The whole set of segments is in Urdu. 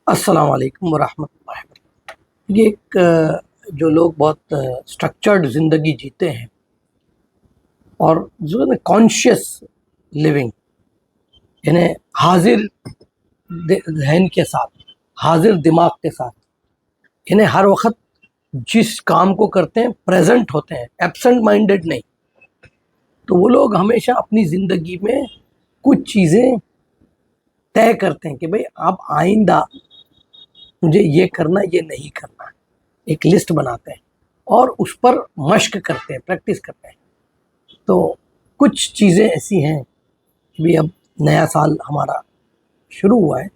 السلام علیکم ورحمۃ اللہ وبرکاتہ۔ یہ ایک جو لوگ بہت اسٹرکچرڈ زندگی جیتے ہیں اور جو ہے کانشیس لیونگ، یعنی حاضر ذہن کے ساتھ، حاضر دماغ کے ساتھ، یعنی ہر وقت جس کام کو کرتے ہیں پریزنٹ ہوتے ہیں، ایبسنٹ مائنڈڈ نہیں، تو وہ لوگ ہمیشہ اپنی زندگی میں کچھ چیزیں طے کرتے ہیں کہ بھئی اب آئندہ مجھے یہ کرنا، یہ نہیں کرنا، ایک لسٹ بناتے ہیں اور اس پر مشق کرتے ہیں، پریکٹس کرتے ہیں۔ تو کچھ چیزیں ایسی ہیں کہ بھی اب نیا سال ہمارا شروع ہوا ہے،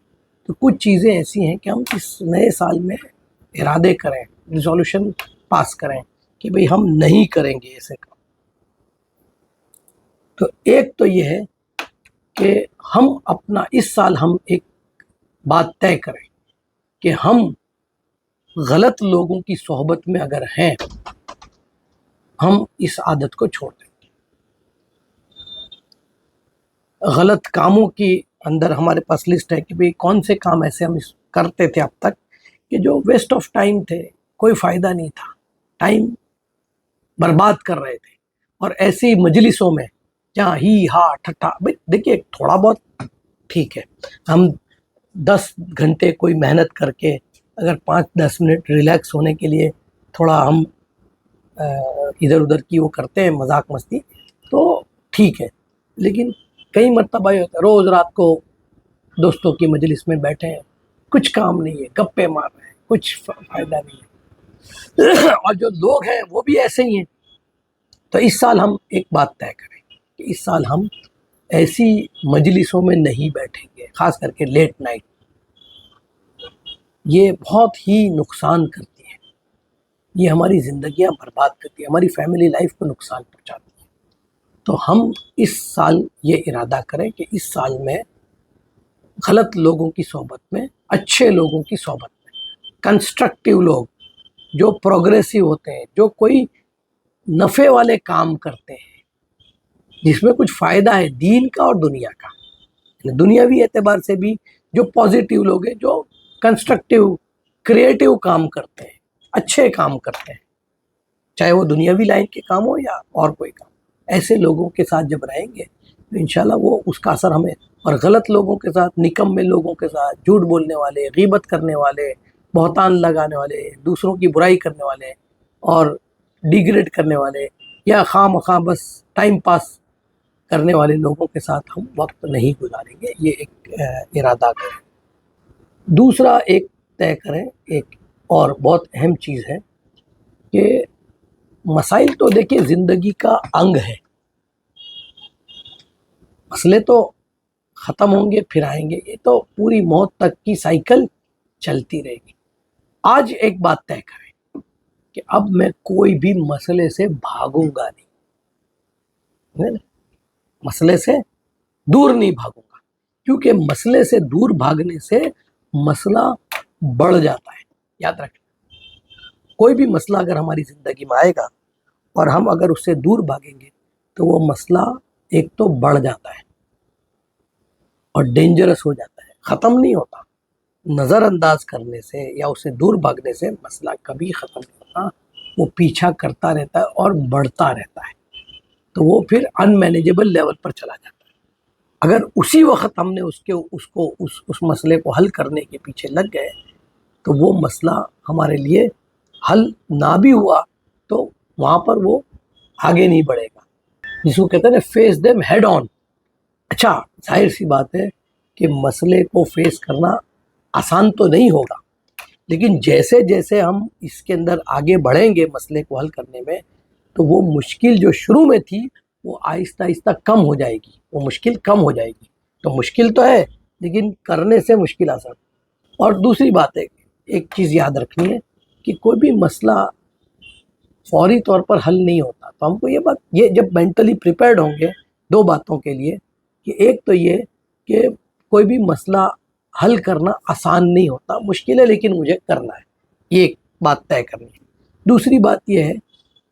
تو کچھ چیزیں ایسی ہیں کہ ہم اس نئے سال میں ارادے کریں، ریزولوشن پاس کریں کہ بھئی ہم نہیں کریں گے ایسے کام۔ تو ایک تو یہ ہے کہ ہم اپنا اس سال ہم ایک بات طے کریں کہ ہم غلط لوگوں کی صحبت میں اگر ہیں، ہم اس عادت کو چھوڑ دیں۔ غلط کاموں کی اندر ہمارے پاس لسٹ ہے کہ بھئی کون سے کام ایسے ہم کرتے تھے اب تک کہ جو ویسٹ آف ٹائم تھے، کوئی فائدہ نہیں تھا، ٹائم برباد کر رہے تھے، اور ایسی مجلسوں میں جہاں ہی ہا ٹھٹھا، دیکھیے تھوڑا بہت ٹھیک ہے، ہم 10 گھنٹے کوئی محنت کر کے اگر 5-10 منٹ ریلیکس ہونے کے لیے تھوڑا ہم ادھر ادھر کی وہ کرتے ہیں مذاق مستی، تو ٹھیک ہے۔ لیکن کئی مرتبہ یہ ہوتا ہے روز رات کو دوستوں کی مجلس میں بیٹھے ہیں، کچھ کام نہیں ہے، گپے مار رہے ہیں، کچھ فائدہ نہیں ہے، اور جو لوگ ہیں وہ بھی ایسے ہی ہیں۔ تو اس سال ہم ایک بات طے کریں کہ اس سال ہم ایسی مجلسوں میں نہیں بیٹھیں گے، خاص کر کے لیٹ نائٹ، یہ بہت ہی نقصان کرتی ہے، یہ ہماری زندگیاں برباد کرتی ہے، ہماری فیملی لائف کو نقصان پہنچاتی ہے۔ تو ہم اس سال یہ ارادہ کریں کہ اس سال میں غلط لوگوں کی صحبت میں، اچھے لوگوں کی صحبت میں، کنسٹرکٹیو لوگ جو پروگریسو ہوتے ہیں، جو کوئی نفع والے کام کرتے ہیں، جس میں کچھ فائدہ ہے دین کا اور دنیا کا، دنیاوی اعتبار سے بھی جو پازیٹیو لوگ ہیں، جو کنسٹرکٹیو کریٹیو کام کرتے ہیں، اچھے کام کرتے ہیں، چاہے وہ دنیاوی لائن کے کام ہو یا اور کوئی کام، ایسے لوگوں کے ساتھ جب رہیں گے تو انشاءاللہ وہ اس کا اثر ہمیں، اور غلط لوگوں کے ساتھ، نکمے لوگوں کے ساتھ، جھوٹ بولنے والے، غیبت کرنے والے، بہتان لگانے والے، دوسروں کی برائی کرنے والے اور ڈیگریڈ کرنے والے، یا خواہ مخواہ بس ٹائم پاس کرنے والے لوگوں کے ساتھ ہم وقت نہیں گزاریں گے، یہ ایک ارادہ کریں۔ دوسرا ایک طے کریں، ایک اور بہت اہم چیز ہے کہ مسائل تو دیکھیں زندگی کا انگ ہے، مسئلے تو ختم ہوں گے پھر آئیں گے، یہ تو پوری موت تک کی سائیکل چلتی رہے گی۔ آج ایک بات طے کریں کہ اب میں کوئی بھی مسئلے سے بھاگوں گا نہیں، مسئلے سے دور نہیں بھاگوں گا، کیونکہ مسئلے سے دور بھاگنے سے مسئلہ بڑھ جاتا ہے۔ یاد رکھیں، کوئی بھی مسئلہ اگر ہماری زندگی میں آئے گا اور ہم اگر اس سے دور بھاگیں گے تو وہ مسئلہ ایک تو بڑھ جاتا ہے اور ڈینجرس ہو جاتا ہے، ختم نہیں ہوتا۔ نظر انداز کرنے سے یا اس سے دور بھاگنے سے مسئلہ کبھی ختم نہیں ہوتا، وہ پیچھا کرتا رہتا ہے اور بڑھتا رہتا ہے، تو وہ پھر ان مینیجیبل لیول پر چلا جاتا ہے۔ اگر اسی وقت ہم نے اس مسئلے کو حل کرنے کے پیچھے لگ گئے تو وہ مسئلہ ہمارے لیے حل نہ بھی ہوا تو وہاں پر وہ آگے نہیں بڑھے گا، جس کو کہتے ہیں فیس دیم ہیڈ آن۔ اچھا، ظاہر سی بات ہے کہ مسئلے کو فیس کرنا آسان تو نہیں ہوگا، لیکن جیسے جیسے ہم اس کے اندر آگے بڑھیں گے مسئلے کو حل کرنے میں، تو وہ مشکل جو شروع میں تھی وہ آہستہ آہستہ کم ہو جائے گی، وہ مشکل کم ہو جائے گی۔ تو مشکل تو ہے لیکن کرنے سے مشکل آسان۔ اور دوسری بات ہے، ایک چیز یاد رکھنی ہے کہ کوئی بھی مسئلہ فوری طور پر حل نہیں ہوتا، تو ہم کو یہ جب مینٹلی پریپیئرڈ ہوں گے دو باتوں کے لیے، کہ ایک تو یہ کہ کوئی بھی مسئلہ حل کرنا آسان نہیں ہوتا، مشکل ہے لیکن مجھے کرنا ہے، یہ ایک بات طے کرنی ہے۔ دوسری بات یہ ہے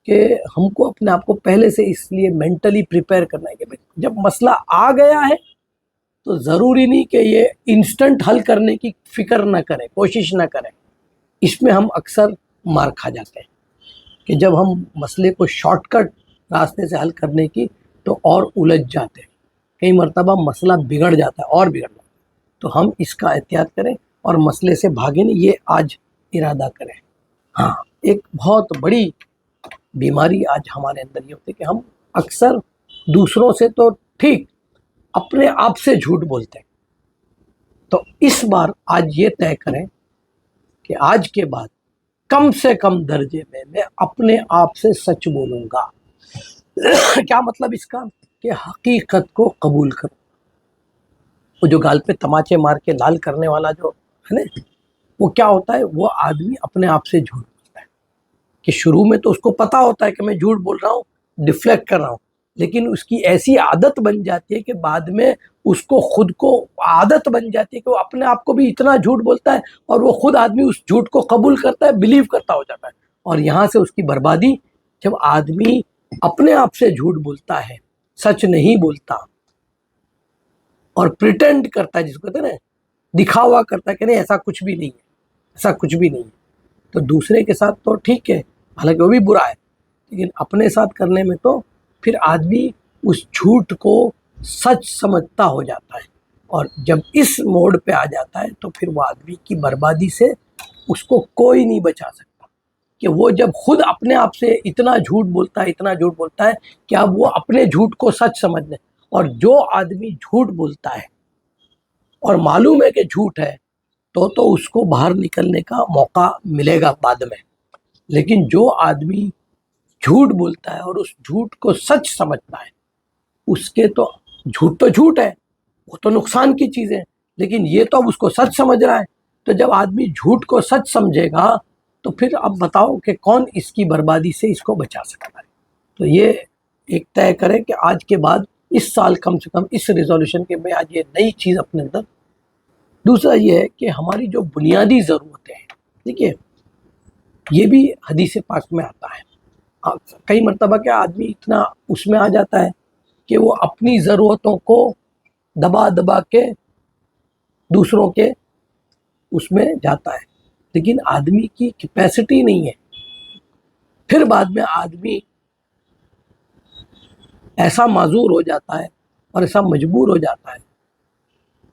کہ ہم کو اپنے آپ کو پہلے سے اس لیے مینٹلی پریپیئر کرنا ہے کہ جب مسئلہ آ گیا ہے تو ضروری نہیں کہ یہ انسٹنٹ حل کرنے کی فکر نہ کریں، کوشش نہ کریں. اس میں ہم اکثر مار کھا جاتے ہیں کہ جب ہم مسئلے کو شارٹ کٹ راستے سے حل کرنے کی تو اور الجھ جاتے ہیں، کئی مرتبہ مسئلہ بگڑ جاتا ہے اور بگڑ جاتا ہے. تو ہم اس کا احتیاط کریں اور مسئلے سے بھاگیں نہیں، یہ آج ارادہ کریں. ہاں، ایک بہت بڑی بیماری آج ہمارے اندر یہ ہوتی ہے کہ ہم اکثر دوسروں سے تو ٹھیک اپنے آپ سے جھوٹ بولتے ہیں. تو اس بار آج یہ طے کریں کہ آج کے بعد کم سے کم درجے میں اپنے آپ سے سچ بولوں گا. کیا مطلب اس کا؟ کہ حقیقت کو قبول کروں. وہ جو گال پہ تماچے مار کے لال کرنے والا جو ہے نا، وہ کیا ہوتا ہے؟ وہ آدمی اپنے آپ سے جھوٹ بولتا ہے کہ شروع میں تو اس کو پتا ہوتا ہے کہ میں جھوٹ بول رہا ہوں، ڈیفلیکٹ کر رہا ہوں، لیکن اس کی ایسی عادت بن جاتی ہے کہ بعد میں اس کو خود کو عادت بن جاتی ہے کہ وہ اپنے آپ کو بھی اتنا جھوٹ بولتا ہے اور وہ خود آدمی اس جھوٹ کو قبول کرتا ہے، بلیو کرتا ہو جاتا ہے. اور یہاں سے اس کی بربادی. جب آدمی اپنے آپ سے جھوٹ بولتا ہے، سچ نہیں بولتا اور پریٹینڈ کرتا ہے، جس کو کہتے ہیں نا دکھاوا کرتا ہے کہ نہیں ایسا کچھ بھی نہیں ہے، ایسا کچھ بھی نہیں ہے، تو دوسرے کے ساتھ تو ٹھیک ہے، حالانکہ وہ بھی برا ہے، لیکن اپنے ساتھ کرنے میں تو پھر آدمی اس جھوٹ کو سچ سمجھتا ہو جاتا ہے. اور جب اس موڑ پہ آ جاتا ہے تو پھر وہ آدمی کی بربادی سے اس کو کوئی نہیں بچا سکتا. کہ وہ جب خود اپنے آپ سے اتنا جھوٹ بولتا ہے، اتنا جھوٹ بولتا ہے کہ اب وہ اپنے جھوٹ کو سچ سمجھ لے. اور جو آدمی جھوٹ بولتا ہے اور معلوم ہے کہ جھوٹ ہے تو اس کو باہر نکلنے کا موقع ملے گا بعد میں. لیکن جو آدمی جھوٹ بولتا ہے اور اس جھوٹ کو سچ سمجھتا ہے، اس کے تو جھوٹ ہے، وہ تو نقصان کی چیز ہے، لیکن یہ تو اب اس کو سچ سمجھ رہا ہے. تو جب آدمی جھوٹ کو سچ سمجھے گا تو پھر اب بتاؤ کہ کون اس کی بربادی سے اس کو بچا سکتا ہے. تو یہ ایک طے کرے کہ آج کے بعد اس سال کم سے کم اس ریزولوشن کے میں آج یہ نئی چیز اپنے اندر. دوسرا یہ ہے کہ ہماری جو بنیادی ضرورتیں ہیں، دیکھیے یہ بھی حدیث پاک میں آتا ہے. کئی مرتبہ کیا آدمی اتنا اس میں آ جاتا ہے کہ وہ اپنی ضرورتوں کو دبا دبا کے دوسروں کے اس میں جاتا ہے، لیکن آدمی کی کیپیسٹی نہیں ہے. پھر بعد میں آدمی ایسا معذور ہو جاتا ہے اور ایسا مجبور ہو جاتا ہے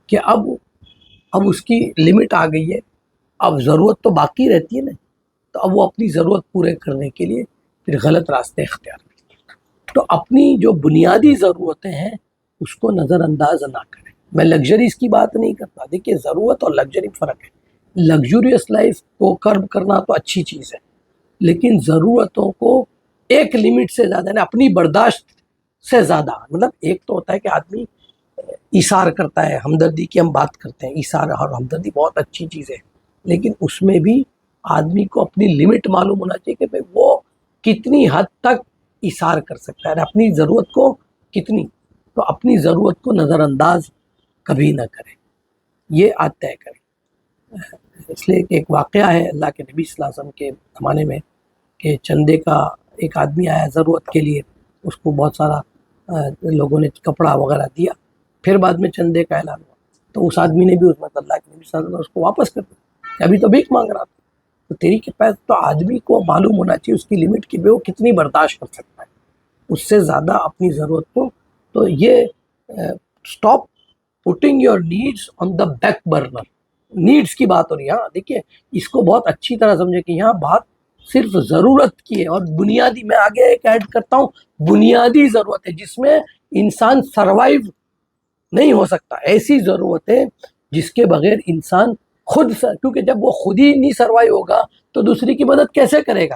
کہ اب اس کی لمٹ آ گئی ہے، اب ضرورت تو باقی رہتی ہے نا، تو اب وہ اپنی ضرورت پورے کرنے کے لیے پھر غلط راستے اختیار کرتے ہیں. تو اپنی جو بنیادی ضرورتیں ہیں اس کو نظر انداز نہ کریں. میں لگژریز کی بات نہیں کرتا، دیکھیے ضرورت اور لگژری فرق ہے. لگژریس لائف کو کرب کرنا تو اچھی چیز ہے، لیکن ضرورتوں کو ایک لمٹ سے زیادہ یعنی اپنی برداشت سے زیادہ. مطلب ایک تو ہوتا ہے کہ آدمی ایثار کرتا ہے، ہمدردی کی ہم بات کرتے ہیں، ایثار اور ہمدردی بہت اچھی چیز ہے، لیکن اس میں بھی آدمی کو اپنی لمٹ معلوم ہونا چاہیے کہ بھئی وہ کتنی حد تک ایثار کر سکتا ہے، اپنی ضرورت کو کتنی. تو اپنی ضرورت کو نظر انداز کبھی نہ کریں، یہ آج طے کریں. اس لیے کہ ایک واقعہ ہے اللہ کے نبی صلی اللہ علیہ وسلم کے زمانے میں کہ چندے کا ایک آدمی آیا ضرورت کے لیے، اس کو بہت سارا لوگوں نے کپڑا وغیرہ دیا، پھر بعد میں چندے کا اعلان ہوا تو اس آدمی نے بھی اس میں اللہ کے نبی صلی اللہ علیہ وسلم اس کو واپس کر دیا کہ ابھی تو بھیک مانگ رہا تھا. تو تیری کے پاس تو آدمی کو معلوم ہونا چاہیے اس کی لمٹ کی، وہ کتنی برداشت کر سکتا ہے، اس سے زیادہ اپنی ضرورت کو. تو یہ stop putting your needs on the back burner. Needs کی بات ہو رہی ہے. ہاں دیکھیے اس کو بہت اچھی طرح سمجھے کہ یہاں بات صرف ضرورت کی ہے اور بنیادی. میں آگے ایک ایڈ کرتا ہوں، بنیادی ضرورت ہے جس میں انسان سروائیو نہیں ہو سکتا. ایسی ضرورتیں جس کے بغیر انسان خود کیونکہ جب وہ خود ہی نہیں سروائیو ہوگا تو دوسری کی مدد کیسے کرے گا.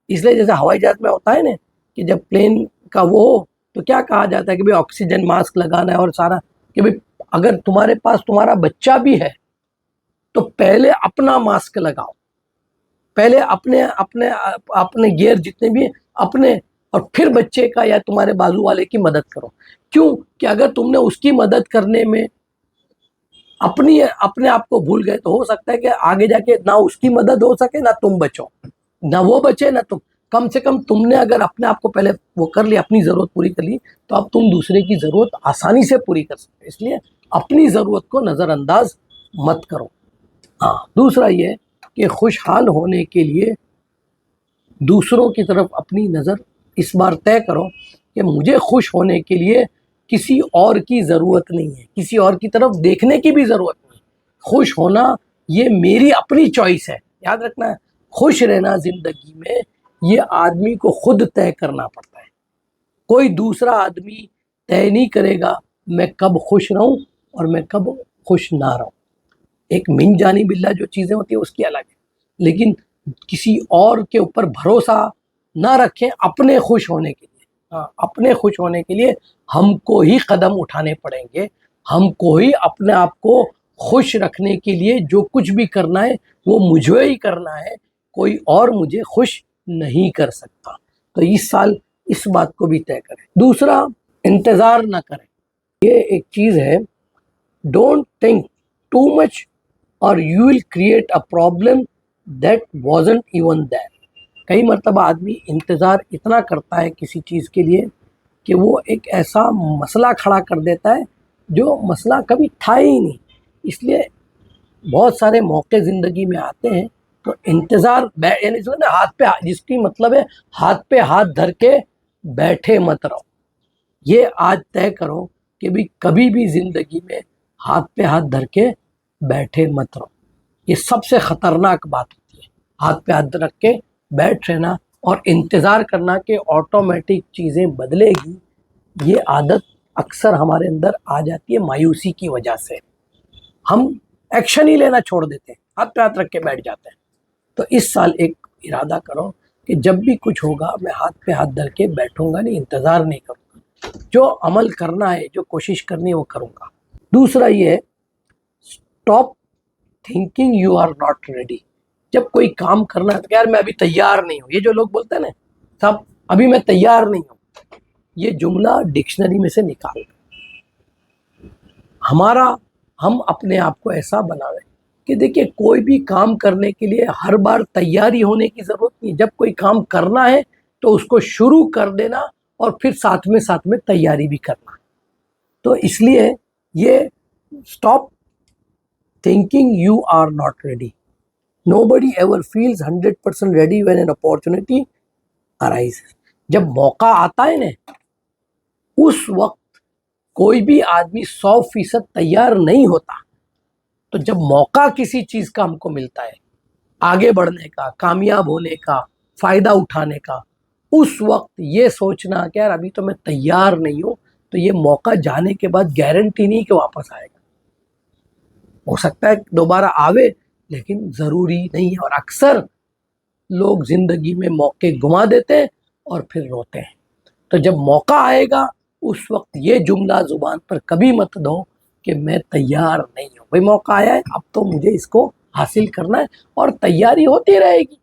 اس لیے جیسے ہوائی جہاز میں ہوتا ہے نا کہ جب پلین کا وہ ہو تو کیا کہا جاتا ہے کہ بھئی آکسیجن ماسک لگانا ہے اور سارا، کہ بھئی اگر تمہارے پاس تمہارا بچہ بھی ہے تو پہلے اپنا ماسک لگاؤ، پہلے اپنے گیئر جتنے بھی اپنے، اور پھر بچے کا یا تمہارے بازو والے کی مدد کرو. کیوں کہ اگر تم نے اس کی مدد کرنے میں اپنے آپ کو بھول گئے تو ہو سکتا ہے کہ آگے جا کے نہ اس کی مدد ہو سکے، نہ تم بچو، نہ وہ بچے نہ تم. کم سے کم تم نے اگر اپنے آپ کو پہلے وہ کر لی، اپنی ضرورت پوری کر لی، تو اب تم دوسرے کی ضرورت آسانی سے پوری کر سکتے. اس لیے اپنی ضرورت کو نظر انداز مت کرو. ہاں، دوسرا یہ کہ خوشحال ہونے کے لیے دوسروں کی طرف اپنی نظر اس بار طے کرو کہ مجھے خوش ہونے کے لیے کسی اور کی ضرورت نہیں ہے، کسی اور کی طرف دیکھنے کی بھی ضرورت نہیں. خوش ہونا یہ میری اپنی چوائس ہے. یاد رکھنا ہے، خوش رہنا زندگی میں یہ آدمی کو خود طے کرنا پڑتا ہے. کوئی دوسرا آدمی طے نہیں کرے گا میں کب خوش رہوں اور میں کب خوش نہ رہوں. ایک من جانی باللہ جو چیزیں ہوتی ہیں اس کی الگ ہے، لیکن کسی اور کے اوپر بھروسہ نہ رکھیں اپنے خوش ہونے کے لیے. اپنے خوش ہونے کے لیے ہم کو ہی قدم اٹھانے پڑیں گے. ہم کو ہی اپنے آپ کو خوش رکھنے کے لیے جو کچھ بھی کرنا ہے وہ مجھے ہی کرنا ہے، کوئی اور مجھے خوش نہیں کر سکتا. تو اس سال اس بات کو بھی طے کریں. دوسرا، انتظار نہ کریں. یہ ایک چیز ہے، ڈونٹ تھنک ٹو مچ اور you will create a problem that wasn't even there. کئی مرتبہ آدمی انتظار اتنا کرتا ہے کسی چیز کے لیے کہ وہ ایک ایسا مسئلہ کھڑا کر دیتا ہے جو مسئلہ کبھی تھا ہی نہیں. اس لیے بہت سارے موقع زندگی میں آتے ہیں تو انتظار یعنی ہاتھ پہ، جس کی مطلب ہے ہاتھ پہ ہاتھ دھر کے بیٹھے مت رہو. یہ آج طے کرو کہ بھی کبھی بھی زندگی میں ہاتھ پہ ہاتھ دھر کے بیٹھے مت رہو. یہ سب سے خطرناک بات ہوتی ہے، ہاتھ پہ ہاتھ رکھ کے بیٹھ رہنا اور انتظار کرنا کہ آٹومیٹک چیزیں بدلے گی. یہ عادت اکثر ہمارے اندر آ جاتی ہے مایوسی کی وجہ سے. ہم ایکشن ہی لینا چھوڑ دیتے ہیں، ہاتھ پہ ہاتھ رکھ کے بیٹھ جاتے ہیں. تو اس سال ایک ارادہ کرو کہ جب بھی کچھ ہوگا میں ہاتھ پہ ہاتھ دھر کے بیٹھوں گا نہیں، انتظار نہیں کروں گا. جو عمل کرنا ہے، جو کوشش کرنی ہے وہ کروں گا. دوسرا یہ ہے، stop thinking you are not ready. جب کوئی کام کرنا ہے تو یار میں ابھی تیار نہیں ہوں، یہ جو لوگ بولتے ہیں نا سب ابھی میں تیار نہیں ہوں، یہ جملہ ڈکشنری میں سے نکال ہم اپنے آپ کو ایسا بناویں کہ دیکھیے کوئی بھی کام کرنے کے لیے ہر بار تیاری ہونے کی ضرورت نہیں. جب کوئی کام کرنا ہے تو اس کو شروع کر دینا اور پھر ساتھ میں تیاری بھی کرنا. تو اس لیے یہ stop thinking you are not ready. Nobody ever feels 100% ready when an opportunity arises. جب موقع آتا ہے نا اس وقت کوئی بھی آدمی 100% تیار نہیں ہوتا. تو جب موقع کسی چیز کا ہم کو ملتا ہے آگے بڑھنے کا، کامیاب ہونے کا، فائدہ اٹھانے کا، اس وقت یہ سوچنا کہ یار ابھی تو میں تیار نہیں ہوں، تو یہ موقع جانے کے بعد گارنٹی نہیں کہ واپس آئے گا. ہو سکتا ہے دوبارہ آوے لیکن ضروری نہیں ہے. اور اکثر لوگ زندگی میں موقع گما دیتے ہیں اور پھر روتے ہیں. تو جب موقع آئے گا اس وقت یہ جملہ زبان پر کبھی مت دو کہ میں تیار نہیں ہوں. بھائی موقع آیا ہے اب تو مجھے اس کو حاصل کرنا ہے، اور تیاری ہوتی رہے گی.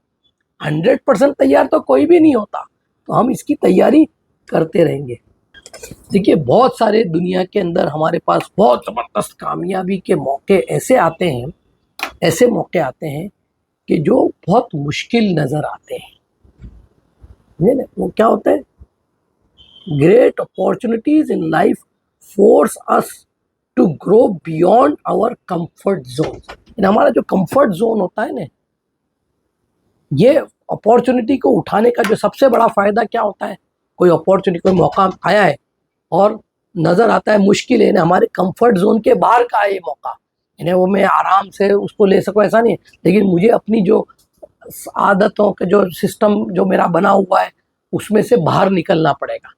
100% تیار تو کوئی بھی نہیں ہوتا، تو ہم اس کی تیاری کرتے رہیں گے. دیکھیے بہت سارے دنیا کے اندر ہمارے پاس بہت زبردست کامیابی کے موقع ایسے آتے ہیں، ایسے موقع آتے ہیں کہ جو بہت مشکل نظر آتے ہیں. وہ کیا ہوتا ہے؟ Great opportunities in life force us to grow beyond our comfort zone. ہمارا جو کمفرٹ زون ہوتا ہے نا، یہ اپارچونیٹی کو اٹھانے کا جو سب سے بڑا فائدہ کیا ہوتا ہے؟ کوئی اپارچونیٹی، کوئی موقع آیا ہے اور نظر آتا ہے مشکل ہے، ہمارے کمفرٹ زون کے باہر کا ہے یہ موقع، وہ میں آرام سے اس کو لے سکوں ایسا نہیں ہے، لیکن مجھے اپنی جو عادتوں کا جو سسٹم جو میرا بنا ہوا ہے اس میں سے باہر نکلنا پڑے گا.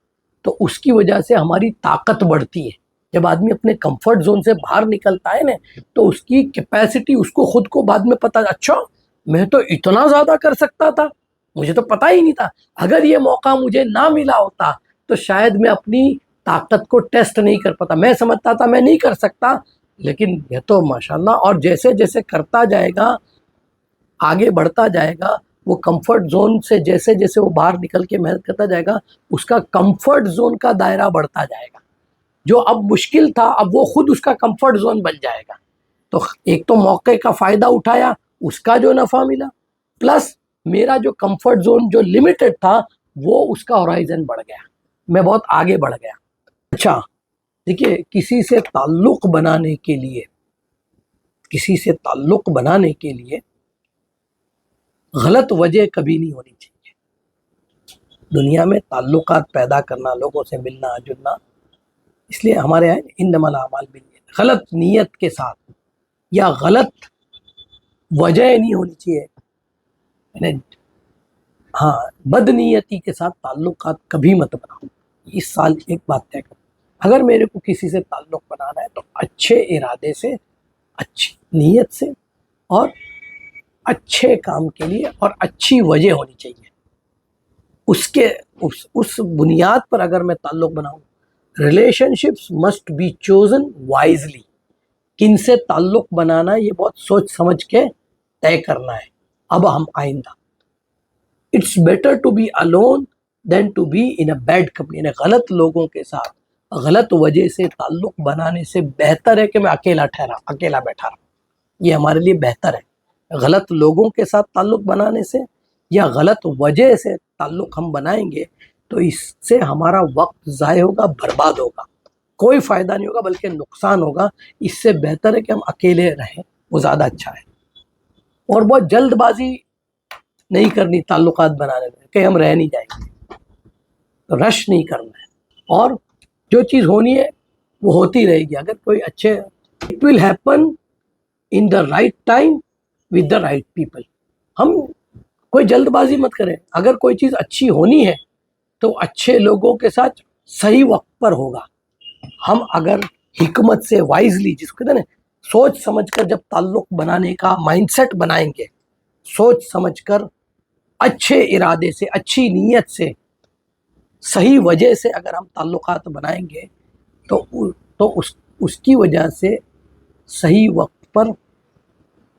تو اس کی وجہ سے ہماری طاقت بڑھتی ہے. جب آدمی اپنے کمفرٹ زون سے باہر نکلتا ہے نا تو اس کی کیپیسٹی، اس کو خود کو بعد میں پتہ، اچھا میں تو اتنا زیادہ کر سکتا تھا، مجھے تو پتہ ہی نہیں تھا. اگر یہ موقع مجھے نہ ملا ہوتا تو شاید میں اپنی طاقت کو ٹیسٹ نہیں کر پاتا. میں سمجھتا تھا میں نہیں کر سکتا، لیکن یہ تو ماشاءاللہ. اور جیسے جیسے کرتا جائے گا، آگے بڑھتا جائے گا، وہ کمفرٹ زون سے جیسے جیسے وہ باہر نکل کے محنت کرتا جائے گا، اس کا کمفرٹ زون کا دائرہ بڑھتا جائے گا. جو اب مشکل تھا اب وہ خود اس کا کمفرٹ زون بن جائے گا. تو ایک تو موقع کا فائدہ اٹھایا، اس کا جو نفع ملا، پلس میرا جو کمفرٹ زون جو لمیٹڈ تھا وہ اس کا ہورائزن بڑھ گیا، میں بہت آگے بڑھ گیا۔ اچھا دیکھیے، کسی سے تعلق بنانے کے لیے غلط وجہ کبھی نہیں ہونی چاہیے۔ دنیا میں تعلقات پیدا کرنا، لوگوں سے ملنا جلنا، اس لیے ہمارے یہاں انما الاعمال بالنیات، غلط نیت کے ساتھ یا غلط وجہ نہیں ہونی چاہیے، یعنی ہاں بد نیتی کے ساتھ تعلقات کبھی مت بناؤ۔ اس سال ایک بات طے کرو، اگر میرے کو کسی سے تعلق بنانا ہے تو اچھے ارادے سے، اچھی نیت سے، اور اچھے کام کے لیے اور اچھی وجہ ہونی چاہیے۔ اس بنیاد پر اگر میں تعلق بناؤں، relationships must be chosen wisely, کن سے تعلق بنانا یہ بہت سوچ سمجھ کے طے کرنا ہے۔ اب ہم آئندہ it's better to be alone than to be in a bad company, یعنی غلط لوگوں کے ساتھ غلط وجہ سے تعلق بنانے سے بہتر ہے کہ میں اکیلا بیٹھا رہا، یہ ہمارے لیے بہتر ہے۔ غلط لوگوں کے ساتھ تعلق بنانے سے یا غلط وجہ سے تعلق ہم بنائیں گے تو اس سے ہمارا وقت ضائع ہوگا، برباد ہوگا، کوئی فائدہ نہیں ہوگا بلکہ نقصان ہوگا۔ اس سے بہتر ہے کہ ہم اکیلے رہیں، وہ زیادہ اچھا ہے۔ اور بہت جلد بازی نہیں کرنی تعلقات بنانے میں کہ ہم رہ نہیں جائیں گے، رش نہیں کرنا ہے، اور جو چیز ہونی ہے وہ ہوتی رہے گی۔ اگر کوئی اچھے it will happen in the right time with the right people. ہم کوئی جلد بازی مت کریں، اگر کوئی چیز اچھی ہونی ہے تو اچھے لوگوں کے ساتھ صحیح وقت پر ہوگا۔ ہم اگر حکمت سے، وائزلی، جس کو کہتے ہیں نا، سوچ سمجھ کر جب تعلق بنانے کا مائنڈ سیٹ بنائیں گے، سوچ سمجھ کر اچھے ارادے سے، اچھی نیت سے، صحیح وجہ سے اگر ہم تعلقات بنائیں گے تو اس کی وجہ سے صحیح وقت پر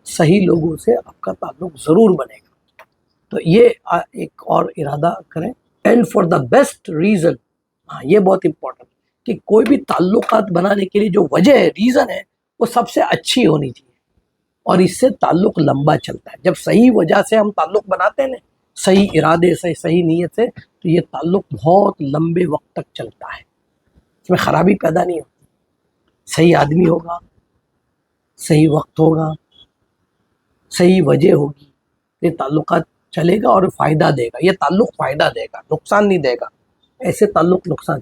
صحیح لوگوں سے آپ کا تعلق ضرور بنے گا۔ تو یہ ایک اور ارادہ کریں، and for the best reason, ہاں یہ بہت امپورٹنٹ، کہ کوئی بھی تعلقات بنانے کے لیے جو وجہ ہے، ریزن ہے، وہ سب سے اچھی ہونی چاہیے، اور اس سے تعلق لمبا چلتا ہے۔ جب صحیح وجہ سے ہم تعلق بناتے ہیں نا، صحیح ارادے سے، صحیح نیت سے، تو یہ تعلق بہت لمبے وقت تک چلتا ہے، اس میں خرابی پیدا نہیں ہوتی۔ صحیح آدمی ہوگا، صحیح وقت ہوگا، صحیح وجہ ہوگی، یہ تعلقات چلے گا اور فائدہ دے گا۔ یہ تعلق فائدہ دے گا، نقصان نہیں دے گا، ایسے تعلق نقصان۔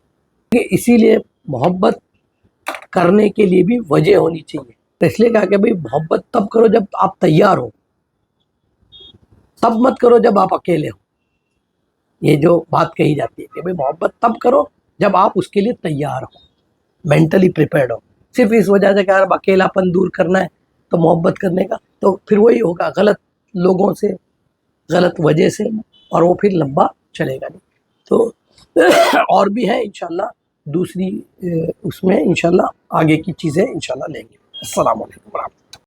اسی لیے محبت کرنے کے لیے بھی وجہ ہونی چاہیے۔ تو اس لیے کہا کہ بھائی محبت تب کرو جب آپ تیار ہو، تب مت کرو جب آپ اکیلے ہو۔ یہ جو بات کہی جاتی ہے کہ بھائی محبت تب کرو جب آپ اس کے لیے تیار ہو، مینٹلی پریپیئرڈ ہو۔ صرف اس وجہ سے کہ اب اکیلا پن دور کرنا ہے تو محبت کرنے کا، تو پھر وہی ہوگا، غلط لوگوں سے، غلط وجہ سے، اور وہ پھر لمبا چلے گا نہیں۔ تو اور بھی ہے انشاءاللہ دوسری اس میں انشاءاللہ آگے کی چیزیں انشاءاللہ لیں گے۔ السلام علیکم ورحمۃ اللہ۔